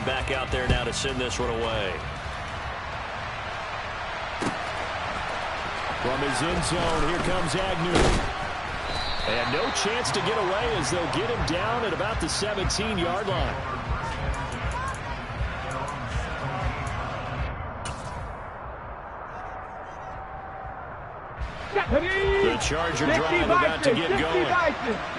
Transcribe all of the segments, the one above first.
Zerline back out there now to send this one away. From his end zone, here comes Agnew. And no chance to get away as they'll get him down at about the 17-yard line. The Charger drive about to get going.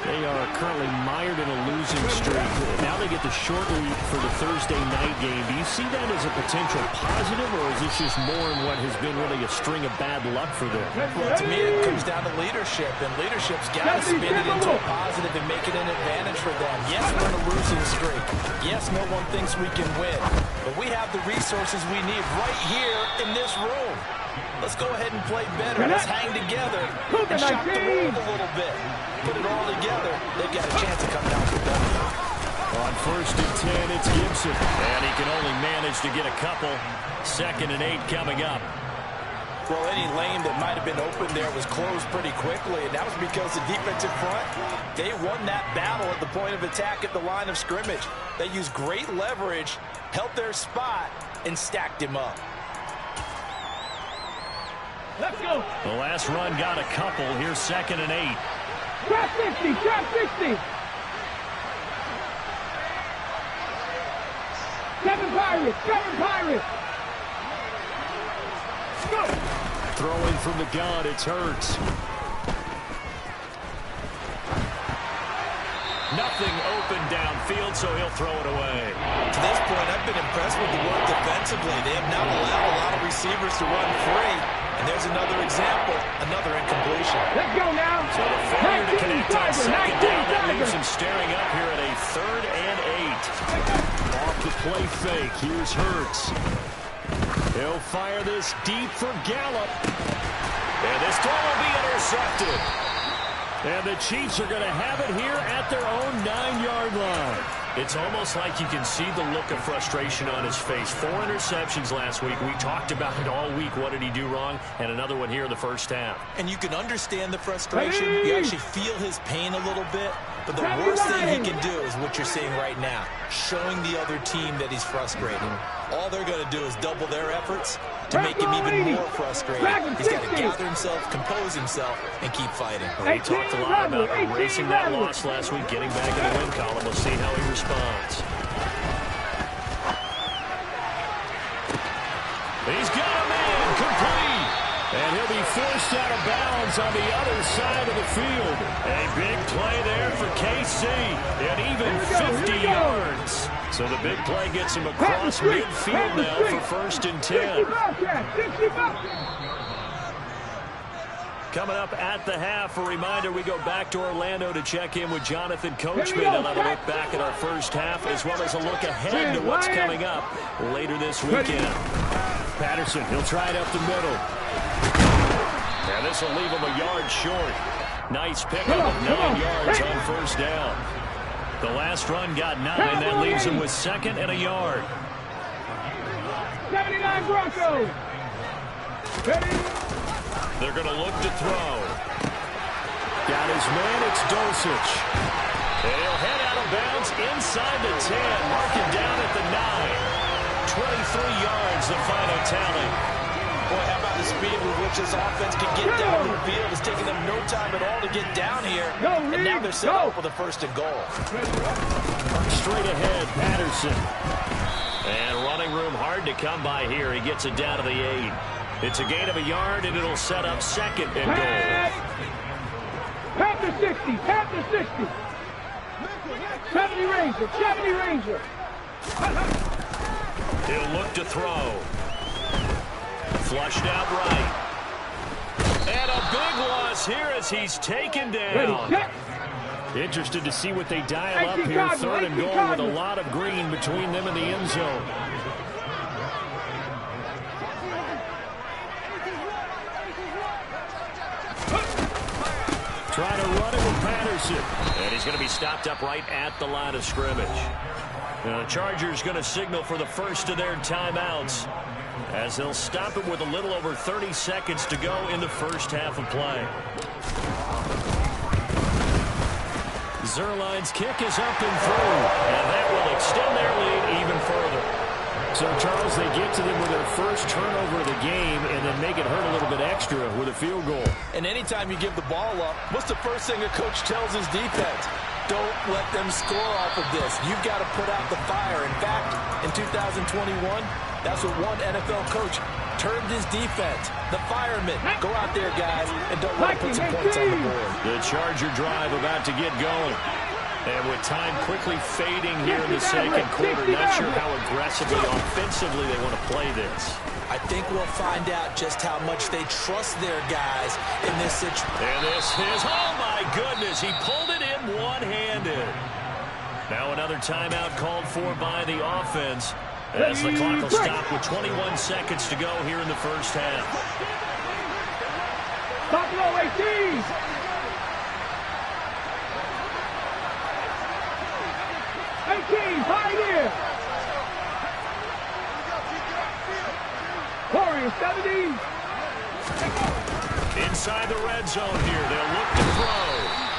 They are currently mired in a losing streak. Now they get the short week for the Thursday night game. Do you see that as a potential positive, or is this just more in what has been really a string of bad luck for them? Well, to me, it comes down to leadership, and leadership's got to spin it into a positive and make it an advantage for them. Yes, we're in a losing streak. Yes, no one thinks we can win, but we have the resources we need right here in this room. Let's go ahead and play better. Let's hang together and shock the world a little bit. Put it all together. They've got a chance to come down to the On 1st and 10, it's Gibson. And he can only manage to get a couple. 2nd and 8 coming up. Well, any lane that might have been open there was closed pretty quickly, and that was because the defensive front, they won that battle at the point of attack at the line of scrimmage. They used great leverage, held their spot, and stacked him up. Let's go. The last run got a couple. Here's 2nd and 8. Trap 60, trap 60. 7 Pirates, 7 Pirates. Go. Throwing from the gun, it's Hurts. Nothing open downfield, so he'll throw it away. To this point, I've been impressed with the work defensively. They have not allowed a lot of receivers to run free. And there's another example, another incompletion. Let's go now. So the failure to connect on 2nd down, that leaves him staring up here at a 3rd and 8. Off the play fake, here's Hurts. He'll fire this deep for Gallup. And this throw will be intercepted. And the Chiefs are going to have it here at their own 9-yard line. It's almost like you can see the look of frustration on his face. 4 interceptions last week. We talked about it all week. What did he do wrong? And another one here in the first half. And you can understand the frustration. You actually feel his pain a little bit. But the worst thing he can do is what you're seeing right now, showing the other team that he's frustrated. All they're going to do is double their efforts to make him even more frustrated. He's got to gather himself, compose himself, and keep fighting. Well, he talked a lot about erasing that loss last week, getting back in the win column. We'll see how he responds. He's got a man complete. And he'll be forced out of bounds on the other side of the field. A big play there for KC. And even 50 yards. So the big play gets him across midfield now for 1st and 10. Coming up at the half, a reminder, we go back to Orlando to check in with Jonathan Coachman. And have a look back at our first half, as well as a look ahead to what's coming up later this weekend. Patterson, he'll try it up the middle. And this will leave him a yard short. Nice pickup of 9 yards on 1st down. The last run got 9. That leaves him with 2nd and a yard. 79 Broncos. Ready? They're going to look to throw. Got his man, it's Dulcich. And he'll head out of bounds inside the 10. Mark him down at the 9. 23 yards, the final tally. Boy, how about the speed with which this offense can get down the field? It's taking them no time at all to get down here. And now they're set up with a 1st and goal. Straight ahead, Patterson. And running room hard to come by here. He gets it down to the 8. It's a gain of a yard, and it'll set up 2nd and goal. Panther 60, Panther 60. 70 Ranger, 70 Ranger. He'll look to throw. Flushed out right. And a big loss here as he's taken down. Interested to see what they dial up here. 3rd and goal with a lot of green between them and the end zone. Trying to run it with Patterson. And he's going to be stopped up right at the line of scrimmage. Now the Chargers going to signal for the first of their timeouts, as they'll stop it with a little over 30 seconds to go in the first half of play. Zerline's kick is up and through, and that will extend their lead even further. So, Charles, they get to them with their first turnover of the game and then make it hurt a little bit extra with a field goal. And anytime you give the ball up, what's the first thing a coach tells his defense? Don't let them score off of this. You've got to put out the fire. In fact, in 2021, that's what one NFL coach termed his defense. The firemen. Go out there, guys, and don't let them put some points on the board. The Charger drive about to get going. And with time quickly fading here in the second quarter, not sure how aggressively, offensively they want to play this. I think we'll find out just how much they trust their guys in this situation. And this is, oh my goodness, he pulled it in one-handed. Now another timeout called for by the offense as the clock will stop with 21 seconds to go here in the first half. Buffalo 18. Pioneer! Warriors 70. Inside the red zone here. They'll look to throw.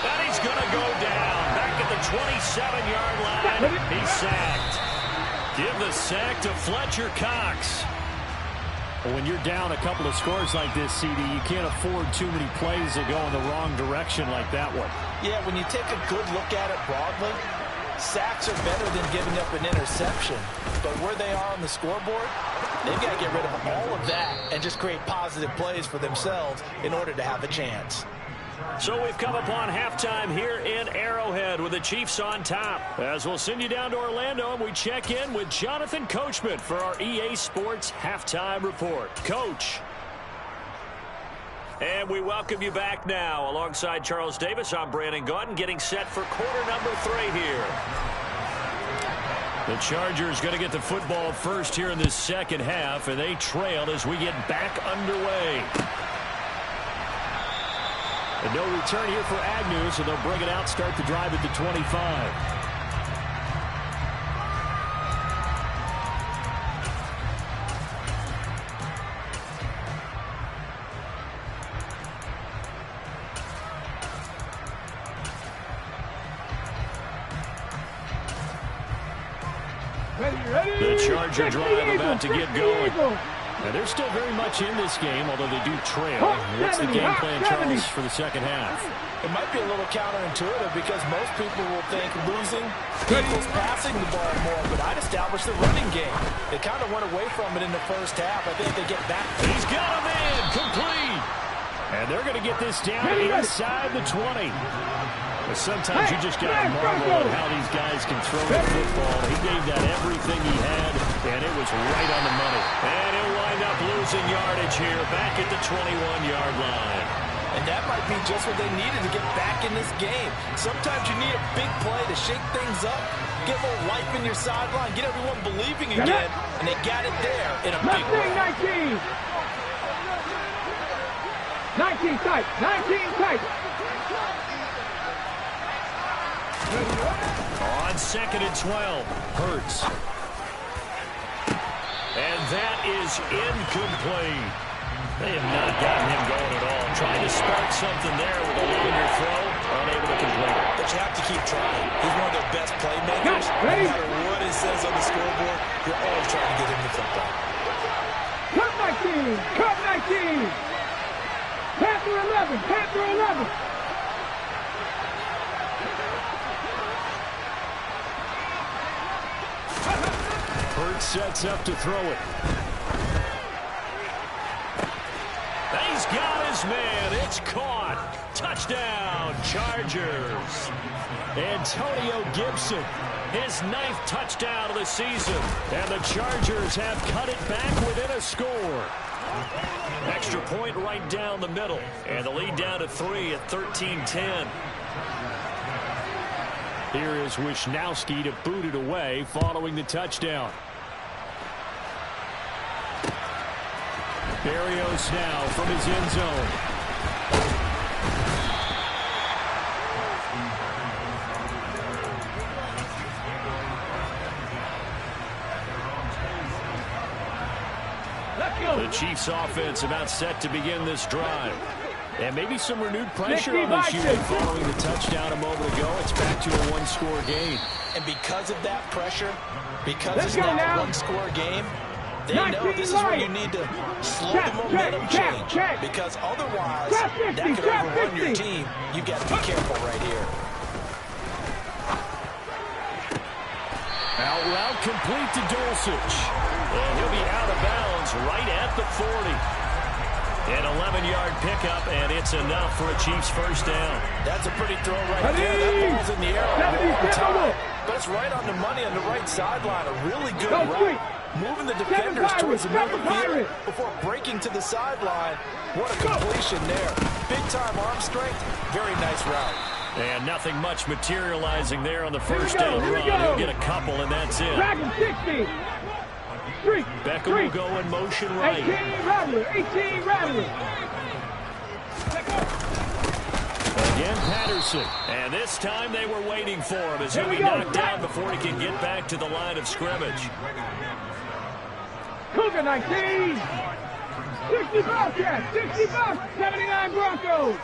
And he's going to go down. Back at the 27-yard line. He's sacked. Give the sack to Fletcher Cox. When you're down a couple of scores like this, CD, you can't afford too many plays that go in the wrong direction like that one. Yeah, when you take a good look at it broadly, sacks are better than giving up an interception. But where they are on the scoreboard, they've got to get rid of all of that and just create positive plays for themselves in order to have a chance. So we've come upon halftime here in Arrowhead with the Chiefs on top. As we'll send you down to Orlando and we check in with Jonathan Coachman for our EA Sports Halftime Report. Coach. And we welcome you back now. Alongside Charles Davis, I'm Brandon Gaudin, getting set for quarter number 3 here. The Chargers going to get the football first here in this second half, and they trail as we get back underway. And no return here for Agnew, so they'll bring it out, start the drive at the 25. The Charger drive about to get going. Now, they're still very much in this game, although they do trail. What's the game plan, Charles, for the second half? It might be a little counterintuitive because most people will think losing equals passing the ball more, but I'd establish the running game. They kind of went away from it in the first half. I think they get back. He's got a man, complete. And they're going to get this down inside the 20. But sometimes you just got to marvel at how these guys can throw the football. He gave that everything he had, and it was right on the money. And he'll wind up losing yardage here back at the 21-yard line. And that might be just what they needed to get back in this game. Sometimes you need a big play to shake things up, get a little life in your sideline, get everyone believing again, and they got it there in a big way. 19 tight, 19 tight. On 2nd and 12, Hurts. And that is incomplete. They have not gotten him going at all. Trying to spark something there with a longer throw, unable to complete it. But you have to keep trying. He's one of their best playmakers. No matter what it says on the scoreboard, you're always trying to get him the football. Cut 19, cut 19. Panther 11, Panther 11. Hurts sets up to throw it. He's got his man. It's caught. Touchdown, Chargers. Antonio Gibson, his 9th touchdown of the season. And the Chargers have cut it back within a score. Extra point right down the middle. And the lead down to 3 at 13-10. Here is Wisnowski to boot it away following the touchdown. Berrios now from his end zone. The Chiefs offense about set to begin this drive. And maybe some renewed pressure on this unit following the touchdown a moment ago. It's back to a 1-score game. And because of that pressure, because it's now a one-score game, they know this is where you need to slow the momentum change. Because otherwise, that could overrun your team. You've got to be careful right here. Out route complete to Dulcich. And he'll be out of bounds right at the 40. An 11-yard pickup, and it's enough for a Chiefs first down. That's a pretty throw right there. That ball's in the air a long time. But it's right on the money on the right sideline. A really good route. Moving the defenders towards the middle of the field before breaking to the sideline. What a completion there. Big-time arm strength. Very nice route. And nothing much materializing there on the first down run. He'll get a couple, and that's it. Beckham will go in motion right. 18 Rattler. Again, Patterson. And this time they were waiting for him as he'll be knocked down before he can get back to the line of scrimmage. Cougar 19. 60 Bobcats. 60 Bobcats. 79 Broncos.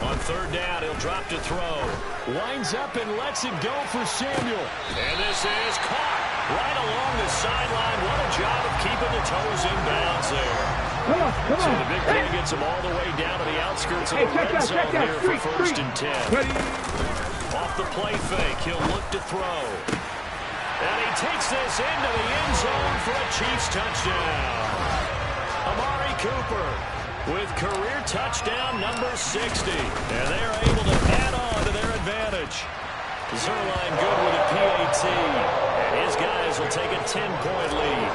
On third down, he'll drop to throw. Winds up and lets it go for Samuel. And this is caught right along the sideline. What a job of keeping the toes in bounds there. Come on. So the big play gets him all the way down to the outskirts of the red zone here for first and 10. Off the play fake, he'll look to throw. And he takes this into the end zone for a Chiefs touchdown. Amari Cooper with career touchdown number 60. And they are able to add on to their advantage. Zerline good with a PAT. And his guys will take a 10-point lead.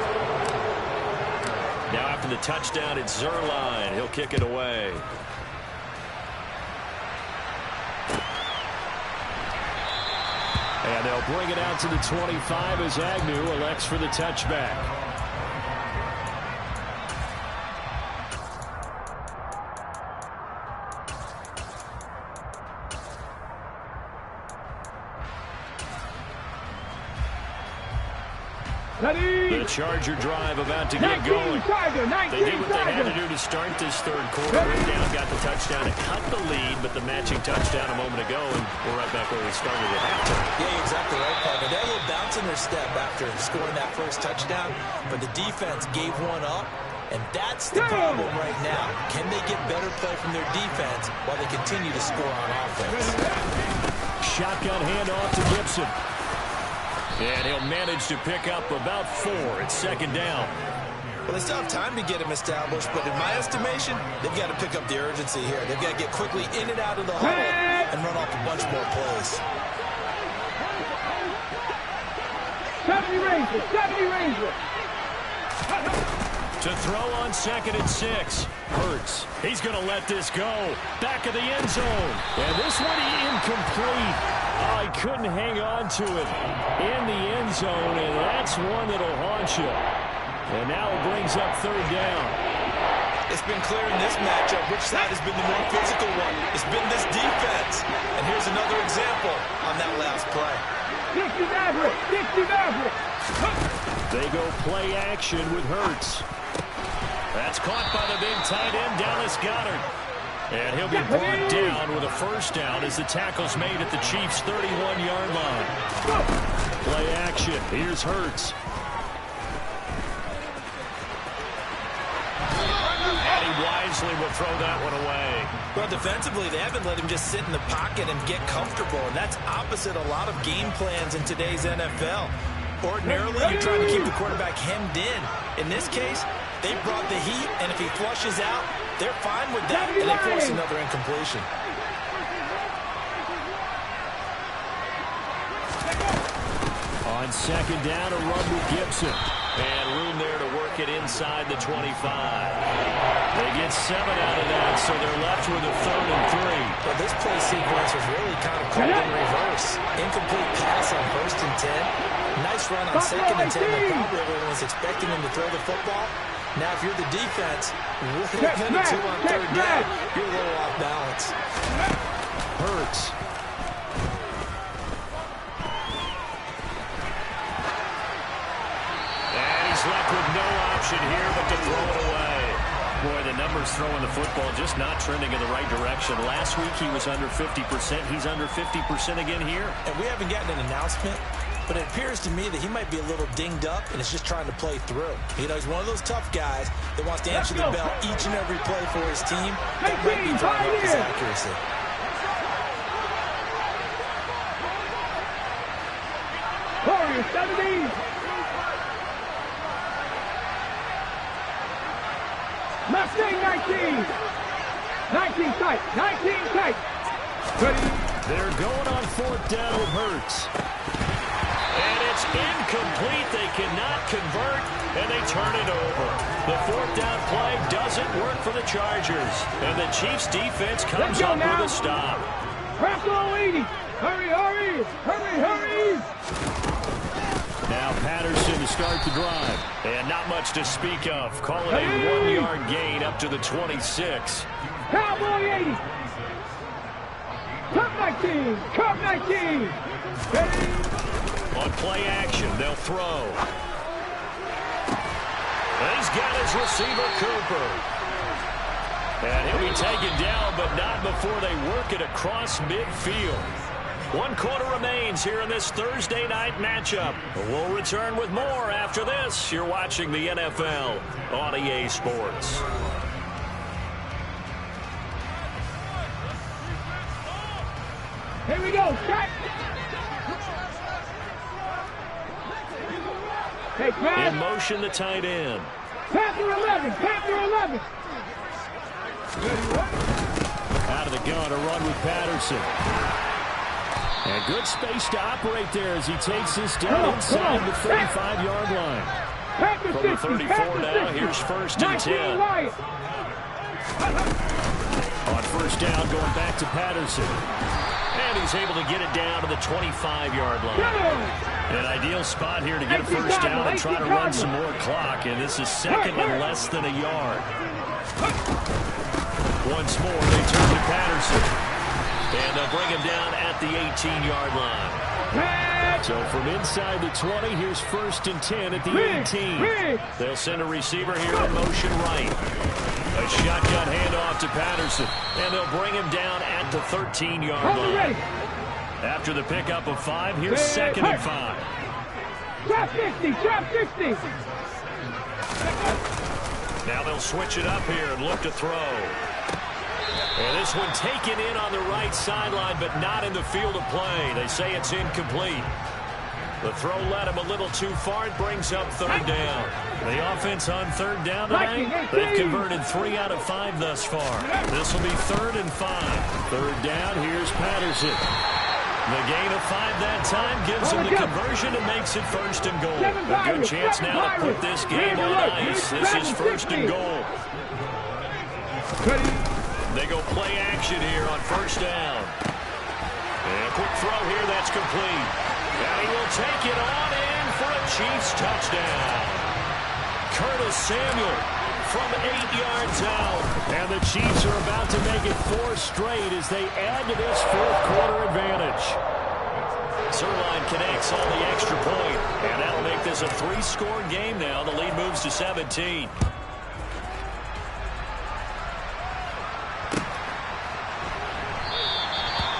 Now after the touchdown, it's Zerline. He'll kick it away. And they'll bring it out to the 25 as Agnew elects for the touchback. The Charger drive about to get going. They did what they had to do to start this third quarter. Right down, got the touchdown to cut the lead, but the matching touchdown a moment ago, and we're right back where we started at halftime. Yeah, you're exactly right, partner. They had a little bounce in their step after scoring that first touchdown, but the defense gave one up, and that's the problem right now. Can they get better play from their defense while they continue to score on offense? Shotgun handoff to Gibson. And he'll manage to pick up about 4 at second down. Well, they still have time to get him established, but in my estimation, they've got to pick up the urgency here. They've got to get quickly in and out of the huddle and run off a bunch more plays. 70 Rangers. To throw on second and 6. Hurts. He's going to let this go. Back of the end zone. And this one incomplete. Oh, he couldn't hang on to it in the end zone, and that's one that'll haunt you. And now it brings up third down. It's been clear in this matchup which side has been the more physical one. It's been this defense. And here's another example on that last play. 60 Maverick. They go play action with Hurts. That's caught by the big tight end, Dallas Goedert. And he'll be brought down with a first down as the tackle's made at the Chiefs' 31-yard line. Play action. Here's Hurts. And he wisely will throw that one away. Well, defensively, they haven't let him just sit in the pocket and get comfortable, and that's opposite a lot of game plans in today's NFL. Ordinarily, you're trying to keep the quarterback hemmed in. In this case, they brought the heat, and if he flushes out, they're fine with that, and they force another incompletion. On second down, a run with Gibson. And room there to work it inside the 25. They get 7 out of that, so they're left with a 3rd and 3. Well, this play sequence was really kind of called in reverse. Incomplete pass on 1st and 10. Nice run on 2nd and 10. Probably everyone was expecting him to throw the football. Now, if you're the defense, really going to 2 on 3rd down, you're a little off balance. Hurts. And he's left with no option here but to throw it away. Boy, the numbers throwing the football just not trending in the right direction. Last week he was under 50%. He's under 50% again here. And we haven't gotten an announcement, but it appears to me that he might be a little dinged up and is just trying to play through. You know, he's one of those tough guys that wants to answer the bell each and every play for his team. That might be throwing off his accuracy. Warriors 17. Mustang 19. 19 tight. 19 tight. Ready. They're going on fourth down with Hurts. And it's incomplete. They cannot convert, and they turn it over. The fourth down play doesn't work for the Chargers. And the Chiefs defense comes up with a stop. Crack all 80. Hurry, hurry. Hurry, hurry. Now Patterson to start the drive. And not much to speak of. Call it a 1-yard gain up to the 26. Cowboy 80. Cup 19. Cup 19. Ready. On play action, they'll throw. He's got his receiver, Cooper. And he'll be taken down, but not before they work it across midfield. 1 quarter remains here in this Thursday night matchup. We'll return with more after this. You're watching the NFL on EA Sports. Here we go. Strike. Hey, in motion, the tight end. Panther 11. Panther 11. Out of the gun, a run with Patterson. And good space to operate there as he takes this down inside the 35-yard line. From the 34 now, here's first and 10. On first down, going back to Patterson. And he's able to get it down to the 25-yard line. An ideal spot here to get a first down and try to run some more clock. And this is second and less than a yard. Once more, they turn to Patterson. And they'll bring him down at the 18-yard line. So from inside the 20, here's first and 10 at the 18. They'll send a receiver here in motion right. A shotgun handoff to Patterson. And they'll bring him down at the 13-yard line. After the pickup of 5, here's second and 5. Drop 60, drop 60. Now they'll switch it up here and look to throw. And this one taken in on the right sideline, but not in the field of play. They say it's incomplete. The throw led him a little too far. It brings up third down. The offense on third down tonight, they've converted 3 out of 5 thus far. This will be 3rd and 5. Third down, here's Patterson. The gain of 5 that time gives him the conversion and makes it 1st and goal. A good chance now to put this game on ice. This is 1st and goal. They go play action here on first down. And a quick throw here, that's complete. And he will take it on in for a Chiefs touchdown. Curtis Samuel from 8 yards out. And the Chiefs are about to make it 4 straight as they add to this 4th quarter advantage. Zerline connects on the extra point, and that'll make this a 3-score game now. The lead moves to 17.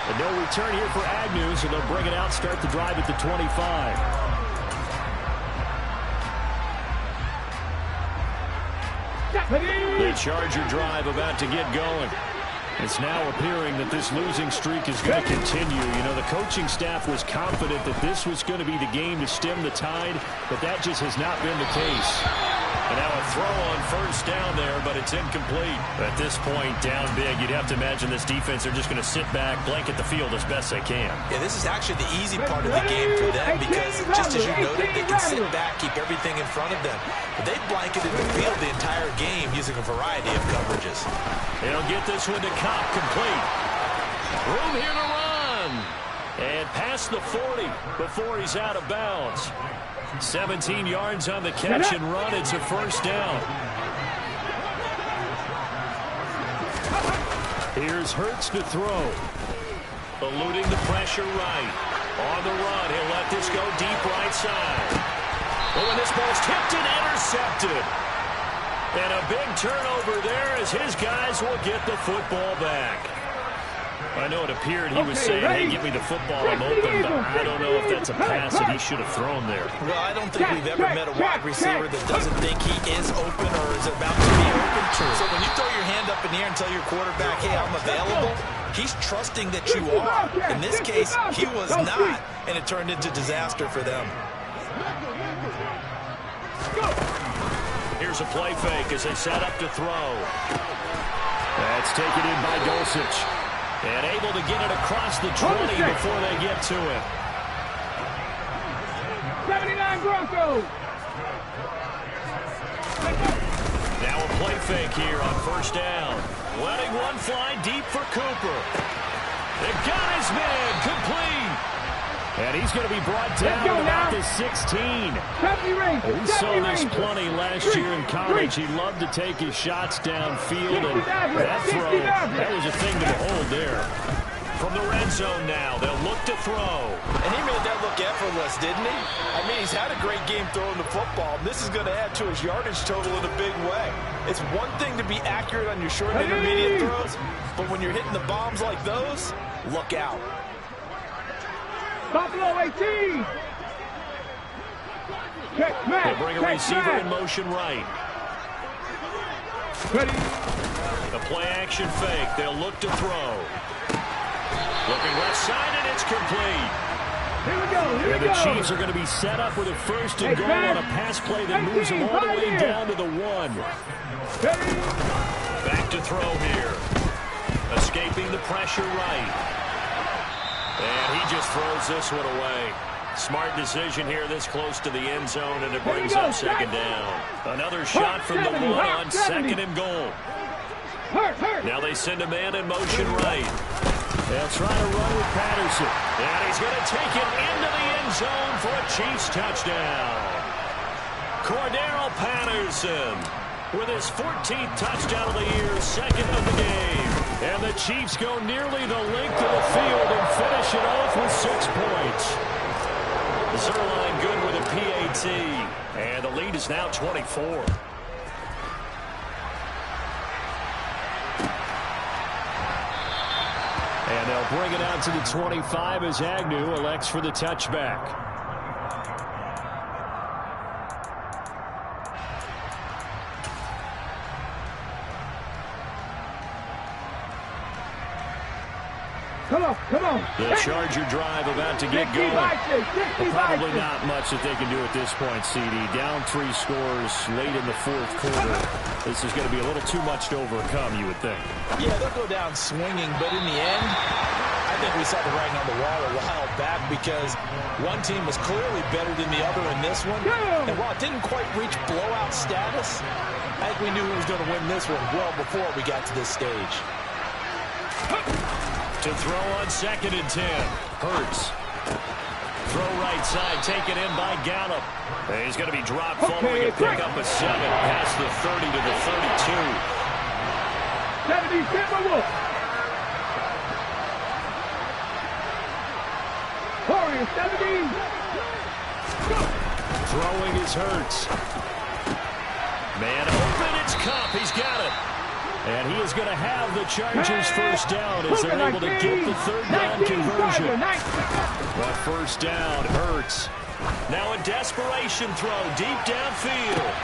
And no return here for Agnew, so they'll bring it out, start the drive at the 25. The Charger drive about to get going. It's now appearing that this losing streak is going to continue. You know, the coaching staff was confident that this was going to be the game to stem the tide, but that just has not been the case. And now a throw on first down there, but it's incomplete. At this point, down big, you'd have to imagine this defense are just going to sit back, blanket the field as best they can. Yeah, this is actually the easy part of the game for them because, just as you noted, they can sit back, keep everything in front of them. But they've blanketed the field the entire game using a variety of coverages. They'll get this one to Cobb, complete. Room here to run. And past the 40 before he's out of bounds. 17 yards on the catch and run. It's a first down. Here's Hurts to throw. Eluding the pressure right. On the run, he'll let this go deep right side. Oh, and this ball's tipped and intercepted. And a big turnover there as his guys will get the football back. I know it appeared he was saying, hey, give me the football, I'm open, but I don't know if that's a pass that he should have thrown there. Well, I don't think we've ever met a wide receiver that doesn't think he is open or is about to be open. So when you throw your hand up in the air and tell your quarterback, hey, I'm available, he's trusting that you are. In this case, he was not, and it turned into disaster for them. Here's a play fake as they set up to throw. That's taken in by Dulcich. And able to get it across the 20 before they get to it. 79 Broncos. Now a play fake here on first down. Letting one fly deep for Cooper. They got his man complete. And he's going to be brought down at about the 16. We saw this plenty last year in college. He loved to take his shots downfield, and that throw, that was a thing to behold there. From the red zone now, they'll look to throw. And he made that look effortless, didn't he? I mean, he's had a great game throwing the football. This is going to add to his yardage total in a big way. It's one thing to be accurate on your short and intermediate throws, but when you're hitting the bombs like those, look out. Buffalo 18. They bring a receiver in motion right. Ready. The play action fake. They'll look to throw. Looking left side, and it's complete. Here we go. And the Chiefs are going to be set up with a first and goal on a pass play that moves them all the way down to the 1. Back to throw here. Escaping the pressure right. And he just throws this one away. Smart decision here this close to the end zone, and it brings up second down. Another shot from the 1 on second and goal. Now they send a man in motion right. They'll try to run with Patterson. And he's going to take it into the end zone for a Chiefs touchdown. Cordero Patterson with his 14th touchdown of the year, second of the game. And the Chiefs go nearly the length of the field and finish it off with 6 points. Zerline good with a PAT. And the lead is now 24. And they'll bring it out to the 25 as Agnew elects for the touchback. Come on. The Charger drive about to get going. Probably not much that they can do at this point, CD. Down 3 scores late in the 4th quarter. This is going to be a little too much to overcome, you would think. Yeah, they'll go down swinging, but in the end, I think we saw the writing on the wall a while back because one team was clearly better than the other in this one. And while it didn't quite reach blowout status, I think we knew who was going to win this one well before we got to this stage. To throw on second and 10. Hurts. Throw right side, taken in by Gallup. And he's going to be dropped following a pick up a 7 past the 30 to the 32. 70 Wolf. Warriors 70. Throwing is Hurts. Man open, it's Cup. He's got it. And he is going to have the Chargers first down as they're able to get the third down conversion. But first down, Hurts. Now a desperation throw deep downfield.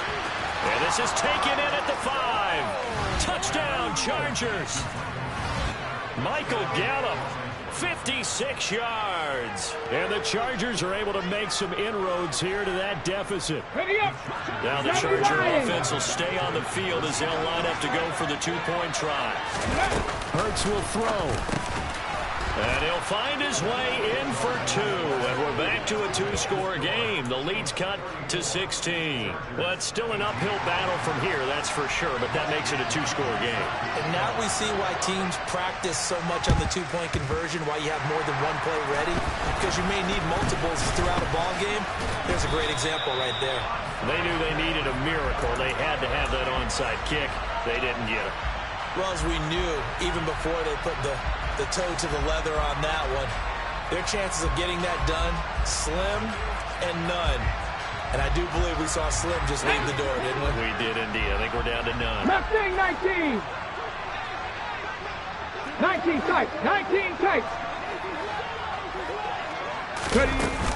And this is taken in at the 5. Touchdown, Chargers. Michael Gallup, 56 yards. And the Chargers are able to make some inroads here to that deficit. Now the Charger offense will stay on the field as they'll line up to go for the 2-point try. Hurts will throw. And he'll find his way in for 2. And we're back to a 2-score game. The lead's cut to 16. Well, it's still an uphill battle from here, that's for sure. But that makes it a 2-score game. And now we see why teams practice so much on the 2-point conversion, why you have more than one play ready. Because you may need multiples throughout a ball game. There's a great example right there. They knew they needed a miracle. They had to have that onside kick. They didn't get it. Well, as we knew, even before they put the toe to the leather on that one, their chances of getting that done, slim and none. And I do believe we saw Slim just leave the door, didn't we? We did indeed. I think we're down to none. Left wing, 19. 19 tight. 19 tight.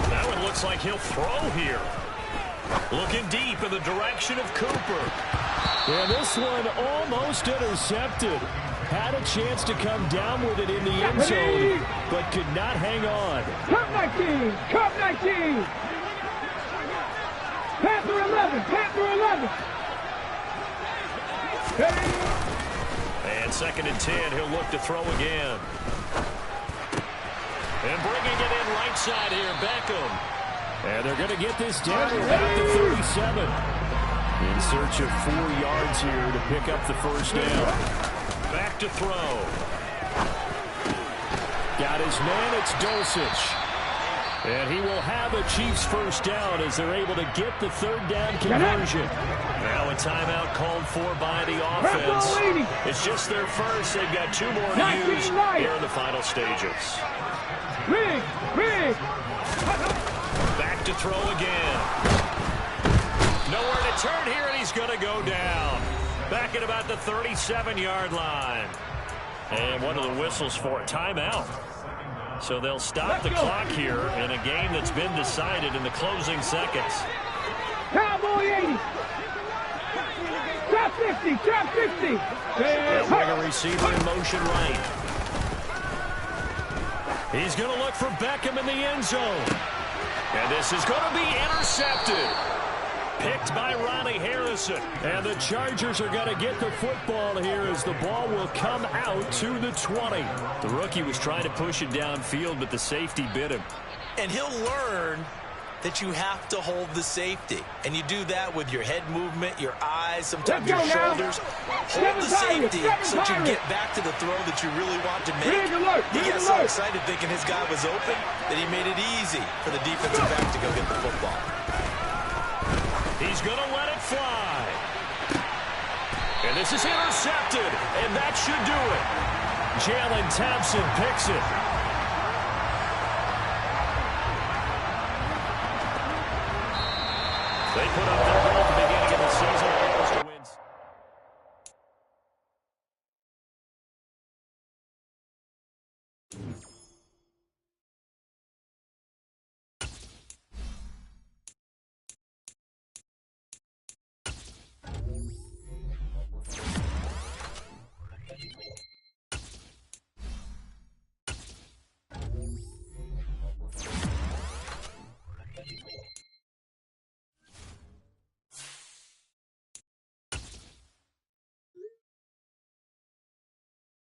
Now it looks like he'll throw here. Looking deep in the direction of Cooper. Yeah, this one almost intercepted. Had a chance to come down with it in the end zone, but could not hang on. Cup 19. Cup 19. Panther 11. Panther 11. And 2nd and 10, he'll look to throw again. And bringing it in right side here, Beckham. And they're going to get this down to about the 37. In search of 4 yards here to pick up the first down. Back to throw. Got his man, it's Dulcich. And he will have a Chiefs first down as they're able to get the 3rd down conversion. Now a timeout called for by the offense. It's just their first. They've got 2 more to use here in the final stages. Big. Back to throw again. Nowhere to turn here, and he's going to go down. Back at about the 37-yard line. And one of the whistles for a timeout. So they'll stop the clock here in a game that's been decided in the closing seconds. Cowboy 80. Trap 50. Trap 50. They'll bring a receiver in motion right. He's going to look for Beckham in the end zone. And this is going to be intercepted. Picked by Ronnie Harrison. And the Chargers are going to get the football here as the ball will come out to the 20. The rookie was trying to push it downfield, but the safety bit him. And he'll learn that you have to hold the safety. And you do that with your head movement, your eyes, sometimes your shoulders. Hold the safety so that you can get back to the throw that you really want to make. He got so excited thinking his guy was open that he made it easy for the defensive back to go get the football. He's going to let it fly. And this is intercepted, and that should do it. Jalen Thompson picks it. They put up